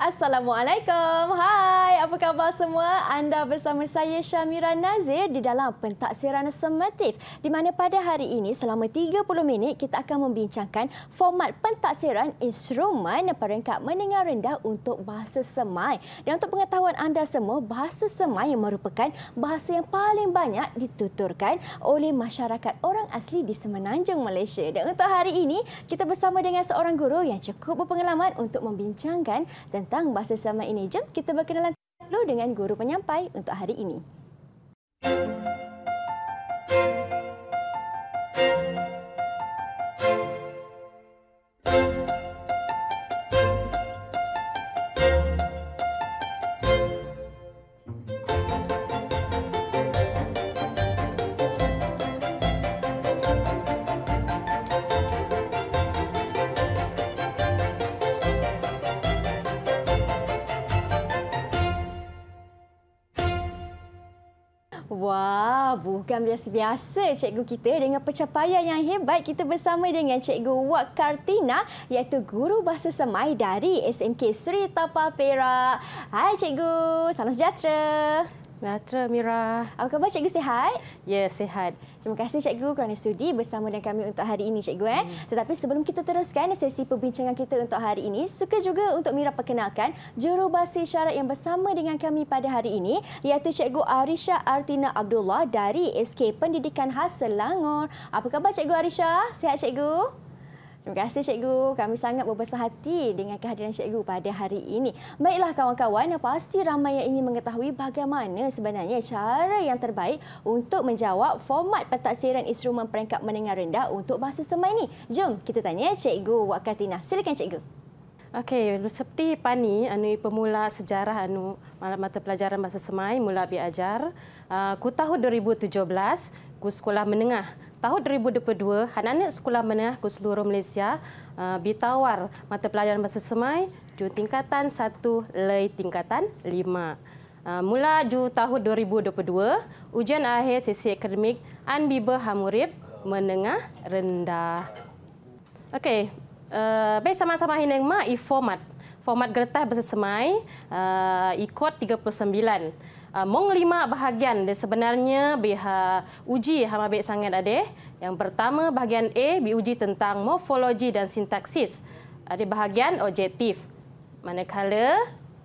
Assalamualaikum. Hai, apa khabar semua? Anda bersama saya Syamira Nazir di dalam Pentaksiran Semetif, di mana pada hari ini selama 30 minit kita akan membincangkan format pentaksiran instrumen peringkat menengah rendah untuk bahasa semai. Dan untuk pengetahuan anda semua, bahasa semai merupakan bahasa yang paling banyak dituturkan oleh masyarakat orang asli di Semenanjung Malaysia. Dan untuk hari ini kita bersama dengan seorang guru yang cukup berpengalaman untuk membincangkan tentang bahasa semai ini. Jom kita berkenalan dulu dengan guru penyampai untuk hari ini. Wah, bukan biasa-biasa cikgu kita dengan pencapaian yang hebat. Kita bersama dengan Cikgu Wak Kartina, iaitu guru bahasa semai dari SMK Sri Tapa Perak. Hai cikgu, salam sejahtera. Sejahtera, Mira. Apa khabar cikgu, sihat? Ya, sihat. Terima kasih cikgu kerana sudi bersama dengan kami untuk hari ini cikgu. Tetapi sebelum kita teruskan sesi perbincangan kita untuk hari ini, suka juga untuk Mira perkenalkan jurubahasa isyarat yang bersama dengan kami pada hari ini, iaitu Cikgu Arisha Artina Abdullah dari SK Pendidikan Khas Selangor. Apa khabar Cikgu Arisha? Sihat cikgu? Terima kasih cikgu. Kami sangat berbesar hati dengan kehadiran cikgu pada hari ini. Baiklah kawan-kawan, pasti ramai yang ingin mengetahui bagaimana sebenarnya cara yang terbaik untuk menjawab format pentaksiran instrumen peringkat menengah rendah untuk bahasa semai ini. Jom kita tanya Cikgu Wak Kartina. Silakan cikgu. Okey, seperti Pani, pemula sejarah mata pelajaran bahasa semai mula belajar. Ku tahun 2017, ku sekolah menengah. Tahun 2022, anak-anak sekolah menengah ke seluruh Malaysia ditawar mata pelajaran bahasa semai ju tingkatan 1 lei tingkatan 5. Mula ju tahun 2022, ujian akhir sesi akademik Anbiba Hamurib menengah rendah. Okey, baik sama-sama hineng format. Format gertas bahasa semai ikut 39. Mong 5 bahagian dan sebenarnya biha uji hama baik sangat ada. Yang pertama bahagian A diuji tentang morfologi dan sintaksis. Ada bahagian objektif. Manakala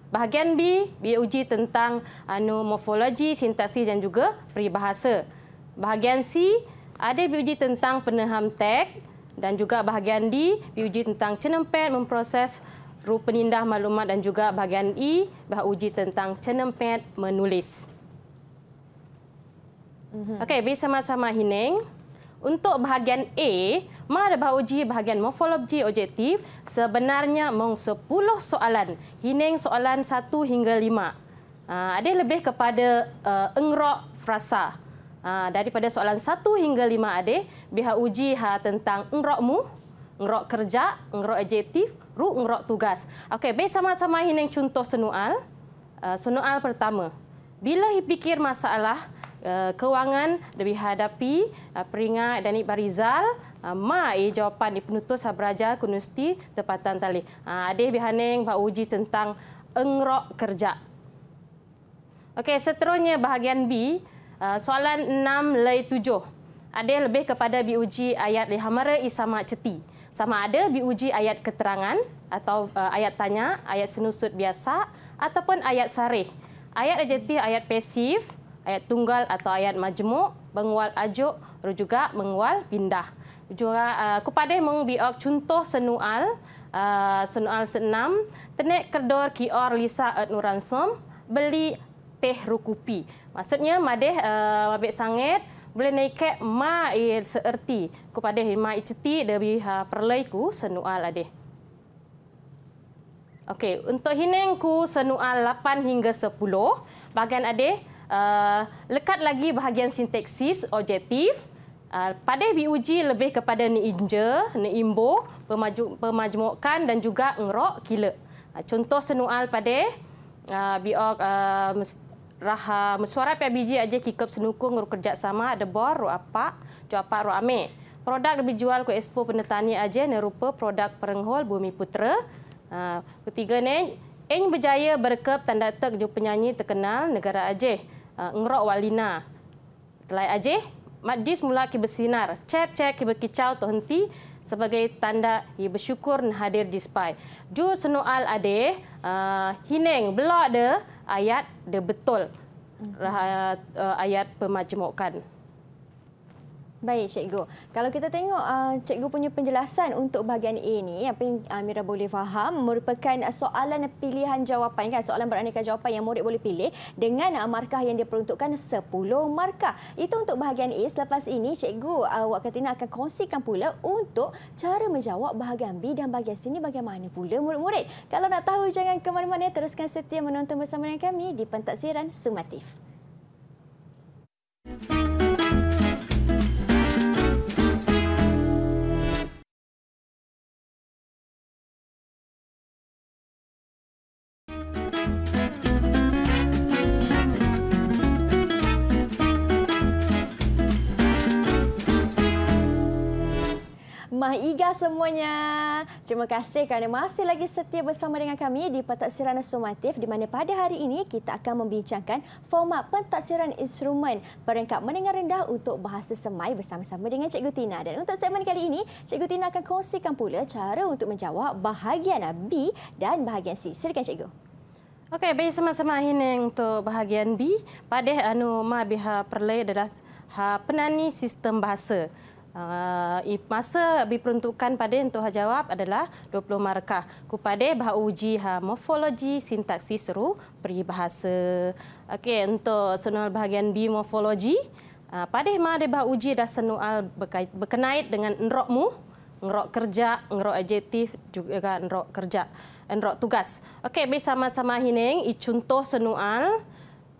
bahagian B diuji tentang morfologi, sintaksis dan juga peribahasa. Bahagian C ada diuji tentang penaham teks dan juga bahagian D diuji tentang cenempet memproses rupa penindah maklumat dan juga bahagian E uji tentang cenempet menulis. Okey, bersama-sama hineng. Untuk bahagian A, ada uji bahagian morfologi objektif sebenarnya mong 10 soalan. Hineng soalan 1 hingga 5. Ada lebih kepada engrok frasa. Daripada soalan 1 hingga 5 ada uji tentang engrokmu, engrok kerja, engrok adjektif, engrok tugas. Okey, baik sama-sama hineng contoh soal. Soal pertama. Bila fikir masalah kewangan dihadapi peringat dan Barizal, jawapan penutus Beraja Kunusti tepatan tali. Ada bihaneng uji tentang engrok kerja. Okey, seterusnya bahagian B, soalan 6 lei 7. Ada lebih kepada diuji ayat lihamara isama ceti. Sama ada diuji ayat keterangan atau ayat tanya, ayat senusut biasa ataupun ayat sarih. Ayat adjektif, ayat pasif, ayat tunggal atau ayat majmuk, mengual ajuk, juga mengual pindah. Juga kepada mengbiok contoh senual, senual 6, tenek kedor kior lisa at nuransom, beli teh rukupi. Maksudnya madeh mabek sangat boleh naik ma seerti kepada ma iceti dari perlaiku senual adeh. Okey, untuk hinengku senual 8 hingga 10, bahagian adeh lekat lagi bahagian sintaksis objektif. Pada diuji lebih kepada ni inja, ni imbo, pemajmukan dan juga engrok kila. Contoh senual pada biok raha mesuara PBG aja kikap senukung ru kerjasama ada bor ru apa ru ame produk lebih jual ke expo penetani aja ne rupa produk perenghol Bumi Putra. Ketiga ni Eng berjaya berkep tanda tek ju penyanyi terkenal negara Aceh, Ngrok Walina. Setelah Aceh, Madis mula ki bersinar, cek ki berkicau tu henti sebagai tanda ia bersyukur hadir di SPY. Ju senual ade, hineng belak de ayat de betul. Ayat pemajmukan. Baik, Cikgu. Kalau kita tengok Cikgu punya penjelasan untuk bahagian A ni, apa yang Mira boleh faham, merupakan soalan pilihan jawapan, kan? Soalan beraneka jawapan yang murid boleh pilih dengan markah yang diperuntukkan 10 markah. Itu untuk bahagian A. Selepas ini, Cikgu Wak Katina akan kongsikan pula untuk cara menjawab bahagian B dan bahagian C ni bagaimana pula murid-murid. Kalau nak tahu, jangan ke mana-mana, teruskan setia menonton bersama dengan kami di Pentaksiran Sumatif. Mahiga semuanya. Terima kasih kerana masih lagi setia bersama dengan kami di Pentaksiran Sumatif, di mana pada hari ini kita akan membincangkan format pentaksiran instrumen peringkat menengah rendah untuk bahasa semai bersama-sama dengan Cikgu Tina. Dan untuk segmen kali ini, Cikgu Tina akan kongsikan pula cara untuk menjawab bahagian B dan bahagian C. Silakan Cikgu. Okey, baik sama-sama ini untuk bahagian B. Pada ma biha perlai adalah penani sistem bahasa. Masa diperuntukkan pada untuk jawab adalah 20 markah. Kepada uji morfologi, sintaksis seru peribahasa. Okey, untuk soal bahagian B morfologi, pada ma ada uji dah soal berkenait dengan enrokmu, enrok kerja, enrok adjektif juga enrok kerja, enrok tugas. Okey, bersama-sama hineng contoh soal.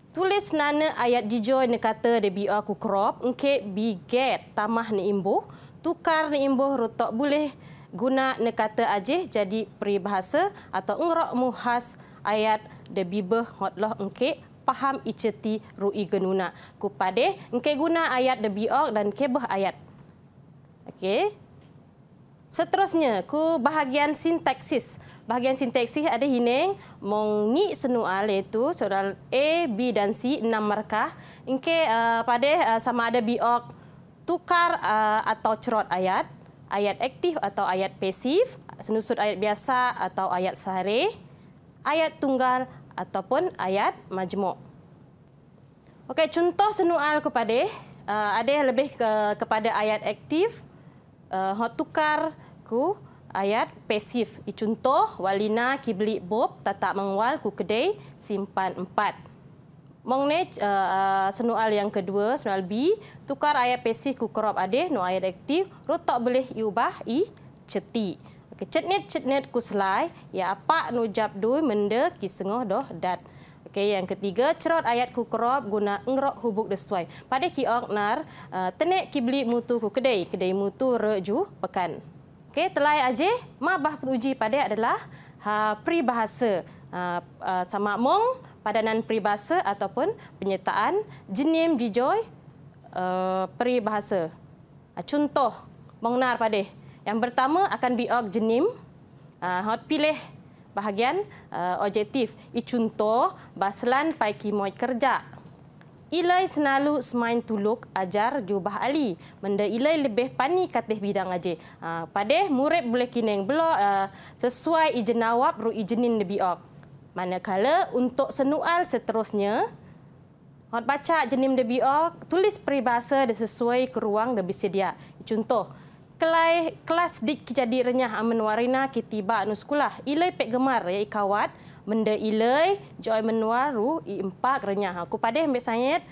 Tulis nana ayat jijoy ne kata de bi aku crop engke biget tamah ne imbuh tukar ne imbuh rotok boleh guna ne kata ajih jadi peribahasa atau engrok muhas ayat de bibeh hotloh engke paham iceti rui genuna kupade engke guna ayat de biok dan kebeh ayat. Okey. Seterusnya ku bahagian sintaksis. Bahagian sintaksis ada hineng mengi senual iaitu soal A, B dan C 6 markah. Engke pada sama ada biok tukar atau cerot ayat, ayat aktif atau ayat pasif, senusut ayat biasa atau ayat sahari, ayat tunggal ataupun ayat majmuk. Okey, contoh senual kepada ada lebih kepada ayat aktif. Hot tukar ku ayat pasif. Contoh walina kibli bob tatak mengwal ku kedai simpan 4. Mongne senual yang kedua, senual B, tukar ayat pasif ku crop ade no ayat aktif rotok boleh iubah i ceti. Okey, cetnet ku selai ya apa nu jab dui mende ki sengoh doh dat. Okey, yang ketiga, cerot ayat ku crop guna engrok hubuk desuai. Pada ki oknar, tenek kibli mutu ku kedai mutu reju pekan. Okey, telai aje, ma bah uji pada adalah peribahasa. Sama mong padanan peribahasa ataupun penyertaan jenim dijoy peribahasa. Contoh mongnar pada. Yang pertama akan biok jenim. Hot pilih bahagian objektif. Contoh baslan pai kimoy kerja. Ilai senalu semain tuluk ajar jubah ali. Menda ilai lebih pani katih bidang aje. Pada murid boleh kineng belok sesuai ijenawab ru ijenin debiok. Manakala untuk senual seterusnya hot baca jenim debiok tulis peribahasa sesuai ke ruang debi sedia. Contoh kelas dik jadi renyah amen warina kitiba anu sekolah. Ilai pek gemar ya ikawat menda ilai joy menuar ru i empak renyah. Aku pada ambil sayat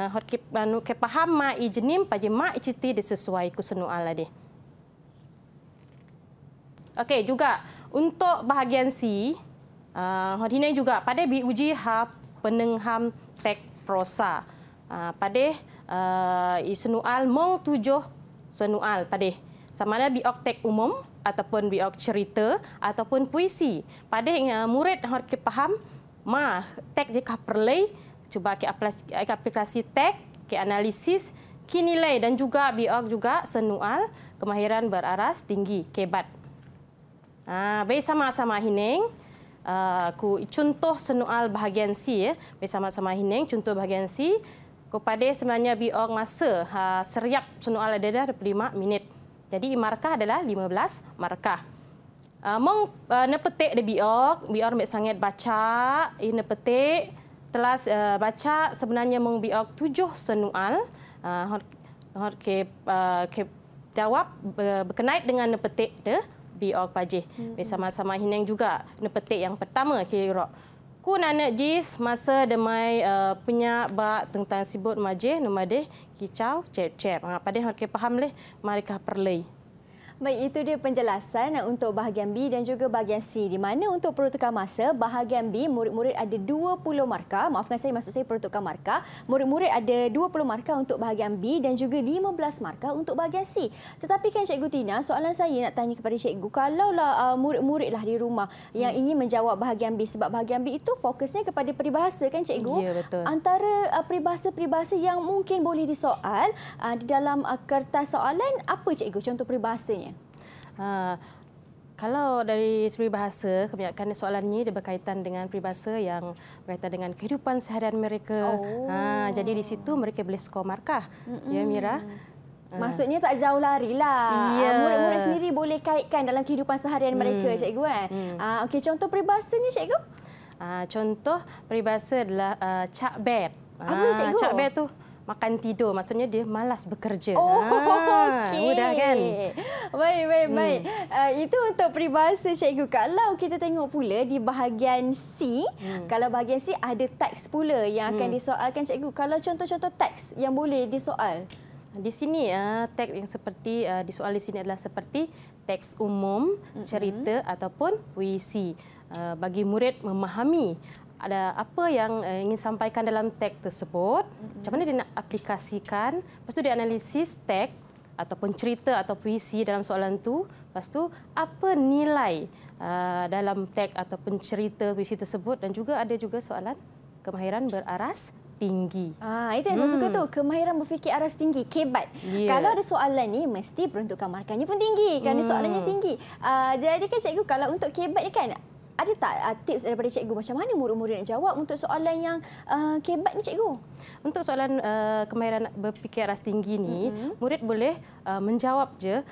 hot anu ke paham ma i jenim paje ma iciti sesuai ku senual ade. Okey, juga untuk bahagian C hot ini juga pada bi uji penengham tek prosa. Pada senual mong 7 senual pada sama ada biok tek umum ataupun biok cerita ataupun puisi. Pada murid harus faham mah tek jika perlai cuba ke aplikasi tek ke analisis ki nilai dan juga biok juga senual kemahiran beraras tinggi kebat. Baik sama-sama hineng Ku contoh senual bahagian C ya. Bersama-sama Hineng contoh bahagian C. Kepada sebenarnya biok masa seriap senual ada 25 minit. Jadi markah adalah 15 markah. Mong nepetik de biok mek sangat baca, nepetik telah baca sebenarnya mong biok 7 senual. Ke jawab berkenait dengan nepetik de biok pajih. Bersama-sama Hineng juga nepetik yang pertama kira. Ku nanak jis masa demai punya bak tentang sibut majih nomadeh kicau cep-cep. Pada harke faham leh mereka perlei. Baik, itu dia penjelasan untuk bahagian B dan juga bahagian C. Di mana untuk peruntukan masa, bahagian B murid-murid ada 20 markah. Maafkan saya, maksud saya peruntukan markah. Murid-murid ada 20 markah untuk bahagian B dan juga 15 markah untuk bahagian C. Tetapi kan Cikgu Tina, soalan saya nak tanya kepada Cikgu, kalaulah murid-murid lah di rumah yang ingin menjawab bahagian B, sebab bahagian B itu fokusnya kepada peribahasa kan Cikgu? Ya, betul. Antara peribahasa-peribahasa yang mungkin boleh disoal di dalam kertas soalan, apa Cikgu contoh peribahasanya? Kalau dari segi bahasa, kebanyakan soalan ini dia berkaitan dengan peribahasa yang berkaitan dengan kehidupan seharian mereka. Jadi di situ mereka boleh skor markah. Ya, Mira? Maksudnya tak jauh lari lah. Ya. Murid-murid sendiri boleh kaitkan dalam kehidupan seharian mereka, Cikgu. Okey, contoh peribahasanya, Cikgu? Contoh peribahasa adalah Cak Bet. Apa Cikgu? Cak Bet tu makan tidur, maksudnya dia malas bekerja. Okey. Mudah kan? Baik. Itu untuk peribahasa Cikgu. Kalau kita tengok pula di bahagian C, kalau bahagian C ada teks pula yang akan disoalkan Cikgu. Kalau contoh-contoh teks yang boleh disoal? Di sini teks yang seperti disoal di sini adalah seperti teks umum, cerita ataupun puisi. Bagi murid memahami ada apa yang ingin sampaikan dalam teks tersebut, macam mana dia nak aplikasikan, lepas tu dia analisis teks ataupun cerita atau puisi dalam soalan tu, lepas tu apa nilai dalam teks ataupun cerita puisi tersebut, dan juga ada juga soalan kemahiran beraras tinggi. Itu yang saya suka tu, kemahiran berfikir aras tinggi, kebat. Yeah. Kalau ada soalan ni, mesti peruntukan markahnya pun tinggi kerana soalannya tinggi. Jadi kan Cikgu, kalau untuk kebat ni kan, ada tak tips daripada Cikgu macam mana murid-murid nak jawab untuk soalan yang kebat ni, Cikgu? Untuk soalan kemahiran berfikir aras tinggi ni, murid boleh menjawab je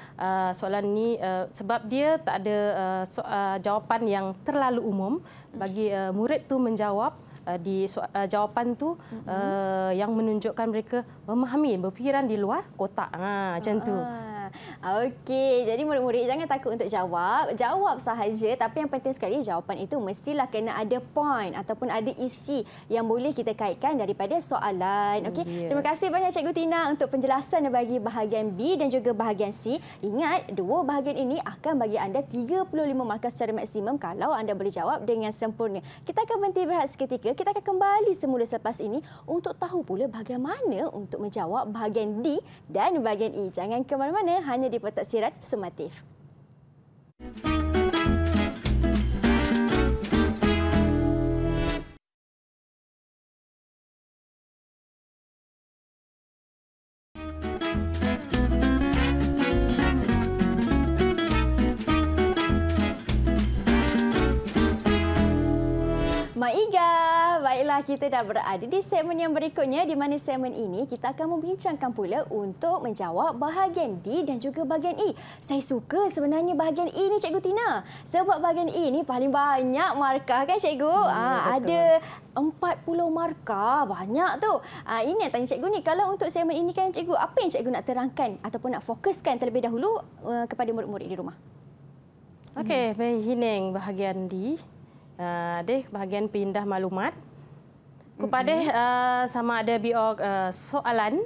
soalan ni sebab dia tak ada jawapan yang terlalu umum. Bagi murid tu menjawab di jawapan tu yang menunjukkan mereka memahami berfikiran di luar kotak. Macam tu. Okey, jadi murid-murid jangan takut untuk jawab. Jawab sahaja, tapi yang penting sekali jawapan itu mestilah kena ada point ataupun ada isi yang boleh kita kaitkan daripada soalan. Okey. Terima kasih banyak Cikgu Tina untuk penjelasan bagi bahagian B dan juga bahagian C. Ingat, dua bahagian ini akan bagi anda 35 markah secara maksimum kalau anda boleh jawab dengan sempurna. Kita akan berhenti berehat seketika. Kita akan kembali semula selepas ini untuk tahu pula bagaimana untuk menjawab bahagian D dan bahagian E. Jangan ke mana-mana, hanya di Pentaksiran Sumatif. Maiga, baiklah kita dah berada di segmen yang berikutnya, di mana segmen ini kita akan membincangkan pula untuk menjawab bahagian D dan juga bahagian E. Saya suka sebenarnya bahagian E ni Cikgu Tina. Sebab bahagian E ni paling banyak markah kan Cikgu? Ada 40 markah, banyak tu. Ini yang tanya Cikgu ni, kalau untuk segmen ini kan Cikgu, apa yang Cikgu nak terangkan ataupun nak fokuskan terlebih dahulu kepada murid-murid di rumah? Okey, baik Hineng bahagian D. Deh bahagian pindah maklumat kepada sama ada biok soalan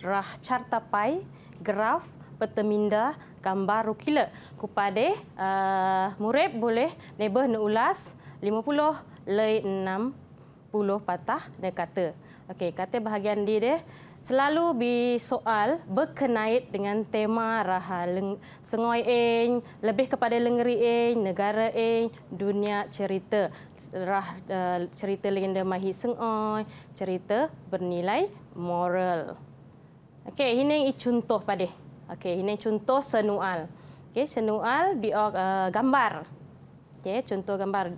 rah carta pai, graf, peta minda, gambar rukila. Kepada murid boleh nebah nak ulas 50 le 60 patah dan kata. Okey, kata bahagian D deh selalu bersoal berkenait dengan tema raha sengoi eng, lebih kepada lengeri eng, negara eng, dunia cerita. Cerita legenda Mahir Sengoi, cerita bernilai moral. Okey, ini contoh pada. Okey, ini contoh senual. Okey, senual biok gambar. Okey, contoh gambar.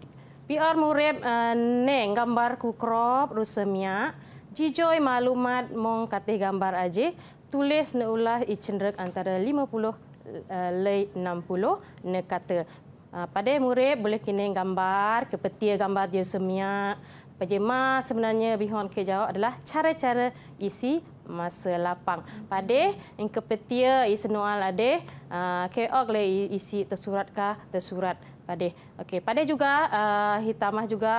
Biar murid neng gambar ku crop rusemia, jijoi maklumat mong katih gambar aje, tulis ne ulah icenderek antara 50 lei 60 ne kata. Pada murid boleh kini gambar, kepetia gambar je semia. Pajema sebenarnya bihon ke jawab adalah cara-cara isi masa lapang. Pada yang kepetia isi noal ade, keok le isi tersurat kah tersurat. Okey, pada juga hitamah juga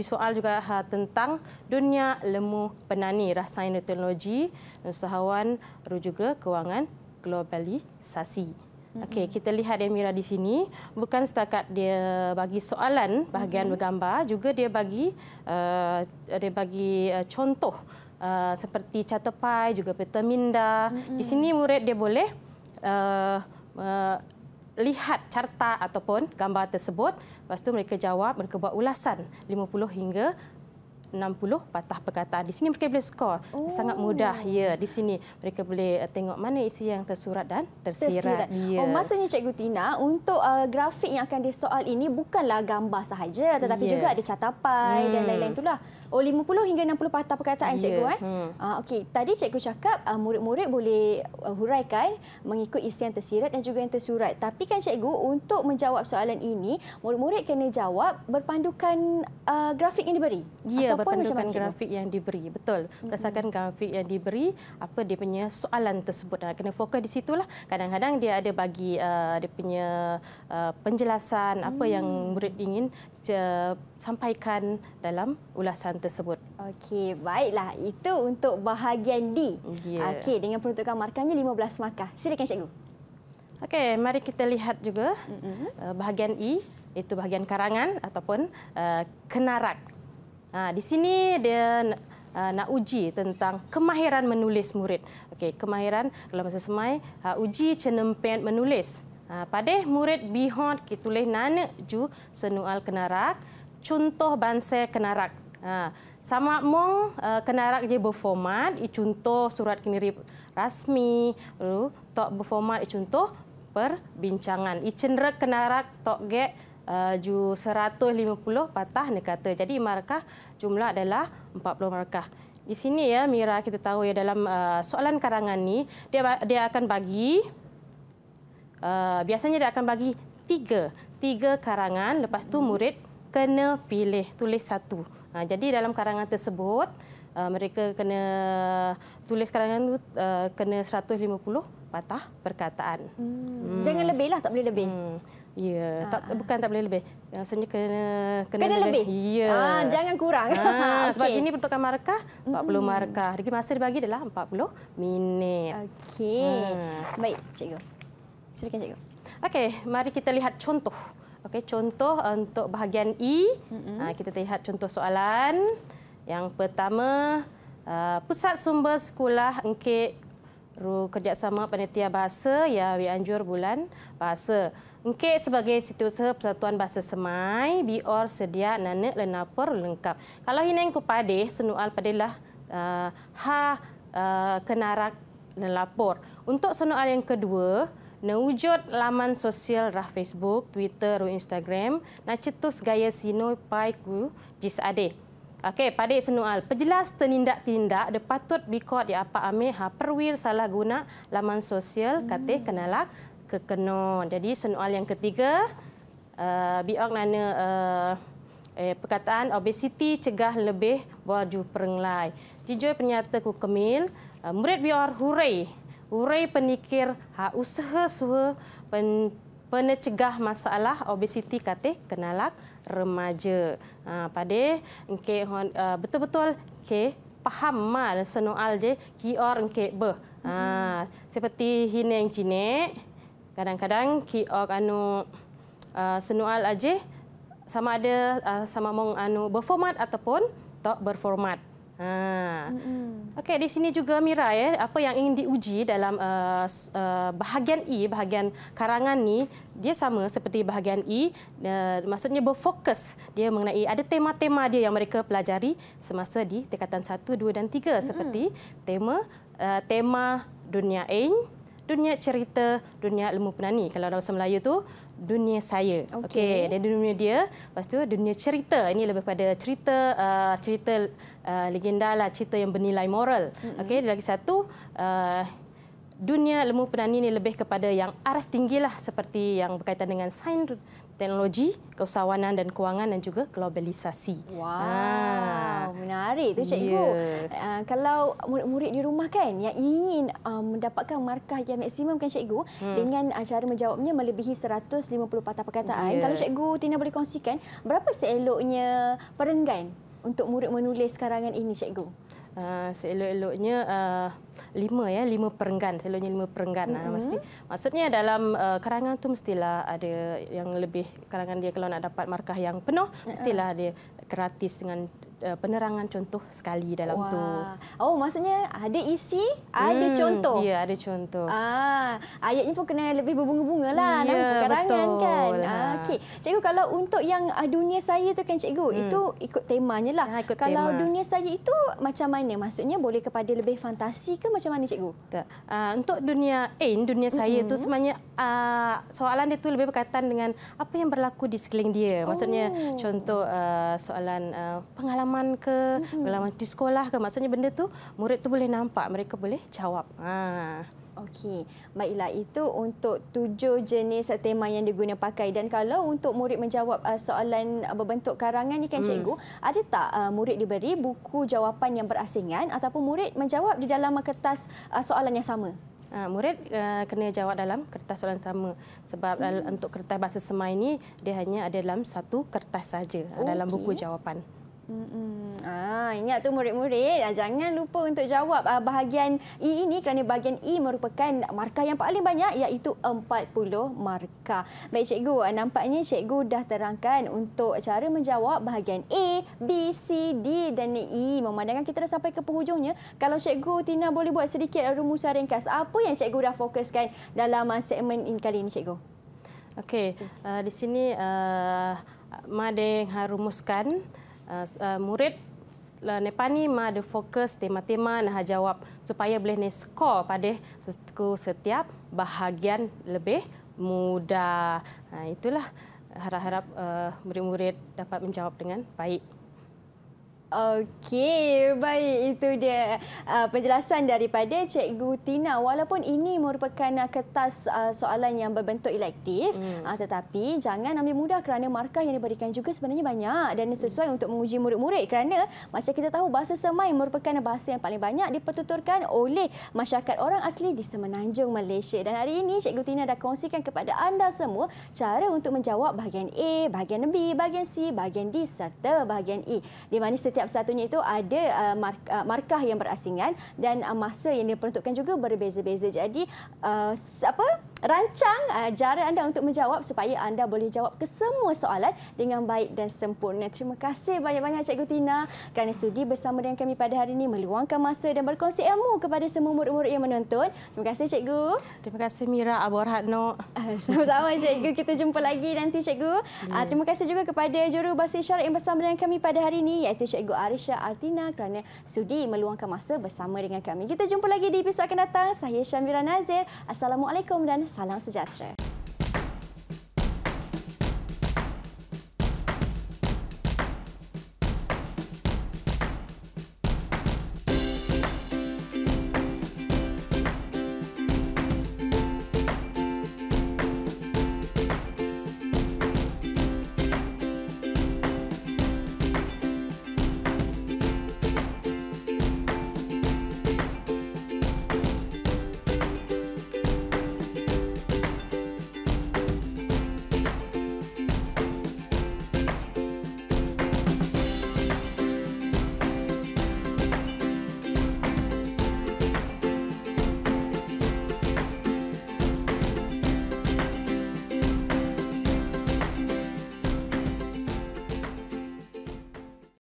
soal juga tentang dunia lemu penani rasain teknologi usahawan juga kewangan globalisasi. Okey, kita lihat Mira di sini bukan setakat dia bagi soalan bahagian bergambar, juga dia bagi contoh seperti catepai juga peta minda. Di sini murid dia boleh lihat carta ataupun gambar tersebut. Lepas tu mereka jawab, mereka buat ulasan 50 hingga 60 patah perkataan. Di sini mereka boleh skor. Sangat mudah. Ya, di sini mereka boleh tengok mana isi yang tersurat dan tersirat. Ya. Maksudnya Cikgu Tina, untuk grafik yang akan disoal ini bukanlah gambar sahaja, tetapi juga ada catapai dan lain-lain itulah. 50 hingga 60 patah perkataan Cikgu. Okey, tadi Cikgu cakap murid-murid boleh huraikan mengikut isi yang tersirat dan juga yang tersurat. Tapi kan Cikgu, untuk menjawab soalan ini, murid-murid kena jawab berpandukan grafik yang diberi. Ya, berpandukan grafik yang diberi. Betul. Berdasarkan grafik yang diberi, apa dia punya soalan tersebut. Kena fokus di situlah. Kadang-kadang dia ada bagi dia punya penjelasan apa yang murid ingin sampaikan dalam ulasan tersebut. Okey, baiklah. Itu untuk bahagian D. Yeah. Okey, dengan peruntukan markahnya 15 markah. Silakan Cikgu. Okey, mari kita lihat juga bahagian E, iaitu bahagian karangan ataupun kenarak. Di sini dia nak uji tentang kemahiran menulis murid. Okey, kemahiran dalam masa semai uji cenempen menulis. Pada murid bihon kita tulis nana ju senual kenarak, contoh banse kenarak. Sama mong kenarak je berformat, contoh surat kinirip rasmi, lalu tok berformat contoh perbincangan. Cenderek kenarak tok ge ju 150 patah ne kata. Jadi markah jumlah adalah 40 markah. Di sini ya Mira, kita tahu ya dalam soalan karangan ni dia akan bagi biasanya dia akan bagi tiga karangan, lepas tu murid kena pilih tulis satu. Jadi dalam karangan tersebut mereka kena tulis karangan tu kena 150 patah perkataan. Jangan lebihlah, tak boleh lebih. Ya, bukan tak boleh lebih. Maksudnya kena lebih. Ya. Jangan kurang. Sebab sini peruntukan markah 40 markah. Jadi masa dibagi adalah 40 minit. Okey. Baik, Cikgu. Silakan Cikgu. Okey, mari kita lihat contoh. Okey, contoh untuk bahagian E. Kita lihat contoh soalan. Yang pertama, Pusat Sumber Sekolah Engkek kerjasama panitia bahasa ya anjur bulan bahasa. Engkek sebagai setiausaha Persatuan Bahasa Semai, bior sedia nana lenapor lengkap. Kalau hineng kupade senual padalah kenarak lenapor. Untuk soal yang kedua, nawujud laman sosial rah Facebook, Twitter atau Instagram, nak cetus gaya sino pai ku jis ade. Okey, pada soal perjelas tindak-tindak de patut bikot ya apa ame perwir salah guna laman sosial katih kenalak kekeno. Jadi soal yang ketiga, biok nana perkataan obesiti cegah lebih baju perenglai. Jujur penyata ku kemil, murid biar hurai penikir usaha suha penecegah masalah obesiti katih kenalak remaja. Pada engke betul-betul ke faham mal soal je kior engke be. Seperti hineng cine kadang-kadang kior soal aja sama ada sama mong berformat ataupun tak berformat. Okey, di sini juga Mira ya, apa yang ingin diuji dalam bahagian E, bahagian karangan ni, dia sama seperti bahagian E, maksudnya berfokus dia mengenai ada tema-tema dia yang mereka pelajari semasa di tingkatan 1, 2 dan 3 seperti tema dunia ain, dunia cerita, dunia ilmu penani. Kalau dalam bahasa Melayu tu dunia saya. Okey, dan dunia dia, lepas tu dunia cerita. Ini lebih pada cerita legenda lah, cerita yang bernilai moral. Okey, lagi satu dunia ilmu penani ini lebih kepada yang aras tinggilah, seperti yang berkaitan dengan sains, teknologi, keusahawanan dan kewangan dan juga globalisasi. Wow, menarik tu cikgu. Kalau murid-murid di rumah kan yang ingin mendapatkan markah yang maksimum kan cikgu, dengan cara menjawabnya melebihi 150 patah perkataan. Kalau cikgu Tina boleh kongsikan, berapa seeloknya perenggan untuk murid menulis karangan ini cikgu? Seelok-eloknya 5 perenggan. Seeloknya 5 perenggan. Mesti, maksudnya dalam karangan tu mestilah ada yang lebih, karangan dia kalau nak dapat markah yang penuh mestilah ada gratis dengan penerangan contoh sekali dalam tu. Oh, maksudnya ada isi, ada contoh. Ya, ada contoh. Ayatnya pun kena lebih berbunga-bunga lah dalam karangan kan. Okey. Cikgu, kalau untuk yang dunia saya tu kan cikgu, itu ikut temanya lah. Kalau dunia saya itu macam mana? Maksudnya boleh kepada lebih fantasi ke macam mana cikgu? Untuk dunia dunia saya tu sebenarnya soalan dia tu lebih berkaitan dengan apa yang berlaku di sekeliling dia. Maksudnya contoh soalan pengalaman ke, pengalaman di sekolah ke. Maksudnya benda tu murid tu boleh nampak, mereka boleh jawab. Okey, baiklah, itu untuk 7 jenis tema yang diguna pakai. Dan kalau untuk murid menjawab soalan berbentuk karangan ni kan cikgu, ada tak murid diberi buku jawapan yang berasingan ataupun murid menjawab di dalam kertas soalan yang sama? Murid kena jawab dalam kertas soalan sama, sebab untuk kertas bahasa semai ini dia hanya ada dalam satu kertas saja dalam buku jawapan. Ingat tu murid-murid, jangan lupa untuk jawab bahagian E ini, kerana bahagian E merupakan markah yang paling banyak, iaitu 40 markah. Baik cikgu, nampaknya cikgu dah terangkan untuk cara menjawab bahagian A, B, C, D dan E. Memandangkan kita dah sampai ke penghujungnya, kalau cikgu Tina boleh buat sedikit rumusan ringkas, apa yang cikgu dah fokuskan dalam segmen ini kali ini cikgu? Okey, di sini Madeng rumuskan murid Nepani ada fokus tema-tema nak jawab supaya boleh skor pada setiap bahagian lebih mudah. Itulah harap-harap murid-murid dapat menjawab dengan baik. Okey, baik, itu dia penjelasan daripada Cikgu Tina. Walaupun ini merupakan kertas soalan yang berbentuk elektif, tetapi jangan ambil mudah kerana markah yang diberikan juga sebenarnya banyak dan sesuai untuk menguji murid-murid, kerana macam kita tahu bahasa semai merupakan bahasa yang paling banyak dipertuturkan oleh masyarakat orang asli di Semenanjung Malaysia. Dan hari ini Cikgu Tina dah kongsikan kepada anda semua cara untuk menjawab bahagian A, bahagian B, bahagian C, bahagian D serta bahagian E, di mana setiap satunya itu ada markah yang berasingan dan masa yang diperuntukkan juga berbeza-beza. Jadi rancang cara anda untuk menjawab supaya anda boleh jawab ke semua soalan dengan baik dan sempurna. Terima kasih banyak-banyak Cikgu Tina kerana sudi bersama dengan kami pada hari ini, meluangkan masa dan berkongsi ilmu kepada semua murid-murid yang menonton. Terima kasih Cikgu. Terima kasih Mira Abu Rahno. Sama-sama Cikgu, kita jumpa lagi nanti Cikgu. Terima kasih juga kepada jurubahasa isyarat yang bersama dengan kami pada hari ini, iaitu Cikgu Arisha Artina, kerana sudi meluangkan masa bersama dengan kami. Kita jumpa lagi di episod akan datang. Saya Syamira Nazir. Assalamualaikum dan salam sejahtera.